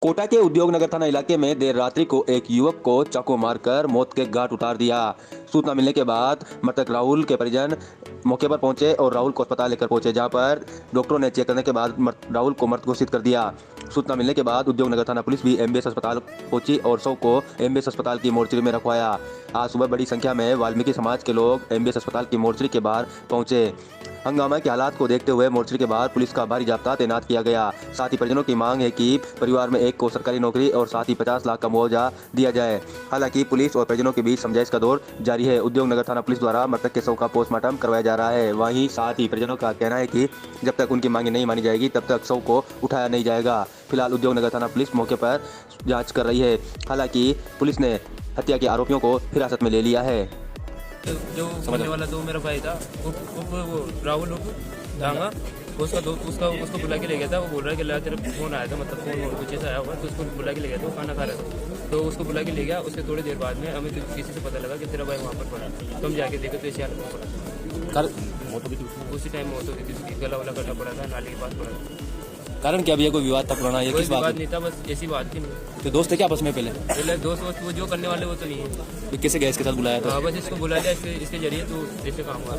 कोटा के उद्योग नगर थाना इलाके में देर रात्रि को एक युवक को चाकू मारकर मौत के घाट उतार दिया। सूचना मिलने के बाद मृतक राहुल के परिजन मौके पर पहुंचे और राहुल को अस्पताल लेकर पहुंचे, जहां पर डॉक्टरों ने चेक करने के बाद राहुल को मृत घोषित कर दिया। सूचना मिलने के बाद उद्योग नगर थाना पुलिस भी एमबीएस अस्पताल पहुंची और शव को एमबीएस अस्पताल की मोर्चरी में रखवाया। आज सुबह बड़ी संख्या में वाल्मीकि समाज के लोग एमबीएस अस्पताल की मोर्चरी के बाहर पहुंचे। हंगामा के हालात को देखते हुए मोर्चरी के बाहर पुलिस का भारी जाब्ता तैनात किया गया। साथ ही परिजनों की मांग है कि परिवार में एक को सरकारी नौकरी और साथ ही 50 लाख का मुआवजा दिया जाए। हालांकि पुलिस और परिजनों के बीच समझाइश का दौर जारी है। उद्योग नगर थाना पुलिस द्वारा मृतक के शव का पोस्टमार्टम करवाया जा रहा है। वहीं साथ ही परिजनों का कहना है कि जब तक उनकी मांगे नहीं मानी जाएगी तब तक शव को उठाया नहीं जाएगा। फिलहाल उद्योग नगर थाना पुलिस मौके पर जाँच कर रही है। हालांकि पुलिस ने हत्या के आरोपियों को हिरासत में ले लिया है। जो समझने वाला दो मेरा भाई था वो राहुल धांगा उसको बुला के ले गया था। वो बोल रहा है कि तेरा फोन आया था, मतलब फोन कुछ ऐसा आया हुआ, तो उसको बुला के ले गया था। वो खाना खा रहा था तो उसको बुला के ले गया। उसके थोड़ी देर बाद में हमें किसी से पता लगा कि तेरा भाई वहाँ पर पड़ा। तो हम जाके देखे तो ऐसी हालत में पड़ा। उसी टाइम मौत हो गई थी उसकी। गला वाला कटा पड़ा था, नाली के पास पड़ा था। कारण क्या भैया कोई विवाद था पुराना? ये किस बात नहीं था, बस ऐसी बात थी नहीं। तो दोस्त है क्या आपस में? पहले दोस्त वो जो करने वाले वो तो नहीं है। कैसे गए इसके साथ बुलाया था? बस इसको बुला लिया इसके जरिए, तो ऐसे काम हुआ।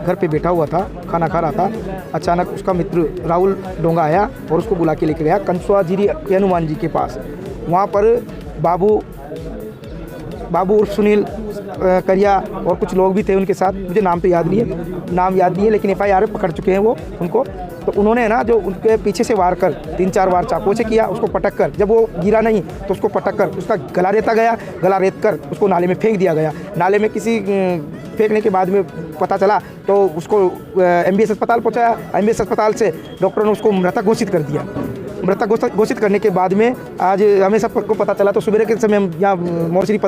घर पे बैठा हुआ था, खाना खा रहा था। अचानक उसका मित्र राहुल डोंगा आया और उसको बुला के लेके गया कंसुआजीरी हनुमान जी के पास। वहाँ पर बाबू उर्फ सुनील करिया और कुछ लोग भी थे उनके साथ। मुझे नाम याद नहीं है, लेकिन FIR पकड़ चुके हैं वो उनको। तो उन्होंने ना जो उनके पीछे से वार कर 3-4 बार चाकू से किया, उसको पटक कर, जब वो गिरा नहीं तो उसको पटक कर उसका गला रेत कर उसको नाले में फेंक दिया गया। नाले में फेंकने के बाद में पता चला तो उसको MBS अस्पताल पहुंचाया। MBS अस्पताल से डॉक्टर ने उसको मृतक घोषित कर दिया। मृतक घोषित करने के बाद में आज हमें सबको पता चला तो सुबह के समय हम यहाँ मोर्चरी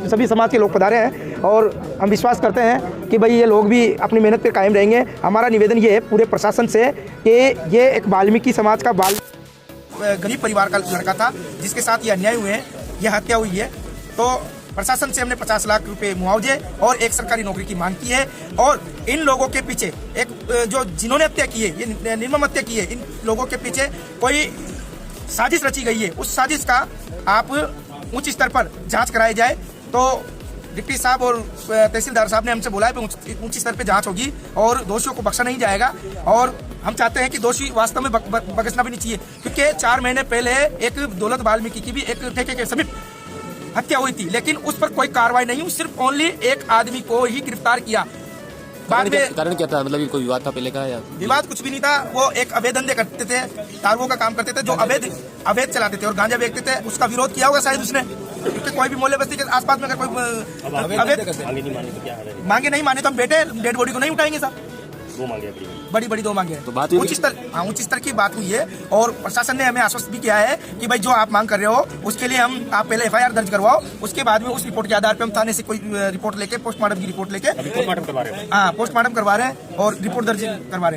सभी समाज के लोग पधारे हैं और हम विश्वास करते हैं कि भाई ये लोग भी अपनी मेहनत पे कायम रहेंगे। हमारा निवेदन ये है पूरे प्रशासन से कि ये एक वाल्मीकि समाज का गरीब परिवार का लड़का था जिसके साथ ये अन्याय हुए हैं, यह हत्या हुई है। तो प्रशासन से हमने 50 लाख रुपए मुआवजे और एक सरकारी नौकरी की मांग की है। और इन लोगों के पीछे जिन्होंने हत्या की है, ये निर्मम हत्या की है, इन लोगों के पीछे कोई साजिश रची गई है। उस साजिश का आप उच्च स्तर पर जांच कराई जाए। तो डिप्टी साहब और तहसीलदार साहब ने हमसे बोला है कि उच्च स्तर पर जांच होगी और दोषियों को बख्शा नहीं जाएगा। और हम चाहते हैं कि दोषी वास्तव में बख्शना भी नहीं चाहिए, क्योंकि 4 महीने पहले एक दौलत वाल्मीकि की भी एक ठेके के समीप हत्या हुई थी, लेकिन उस पर कोई कार्रवाई नहीं हुई। सिर्फ ओनली एक आदमी को ही गिरफ्तार किया। बाद में कारण क्या था? मतलब कोई विवाद था पहले का? या विवाद कुछ भी नहीं था। वो एक अवैध धंधे करते थे, तारुओं का काम करते थे, जो अवैध चलाते थे और गांजा बेचते थे। उसका विरोध किया होगा शायद उसने, क्योंकि कोई भी मोहल्ले बस्ती के आसपास में अगर कोई मांगे नहीं माने तो हम बेटे डेड बॉडी को नहीं उठाएंगे साहब। बड़ी 2 मांगे हैं। तो बात उच्च स्तर की बात हुई है और प्रशासन ने हमें आश्वस्त भी किया है कि भाई जो आप मांग कर रहे हो उसके लिए आप पहले FIR दर्ज करवाओ, उसके बाद में उस रिपोर्ट के आधार पे हम थाने से कोई रिपोर्ट लेके पोस्टमार्टम की रिपोर्ट लेके पोस्टमार्टम करवा रहे हैं और रिपोर्ट दर्ज करवा रहे हैं।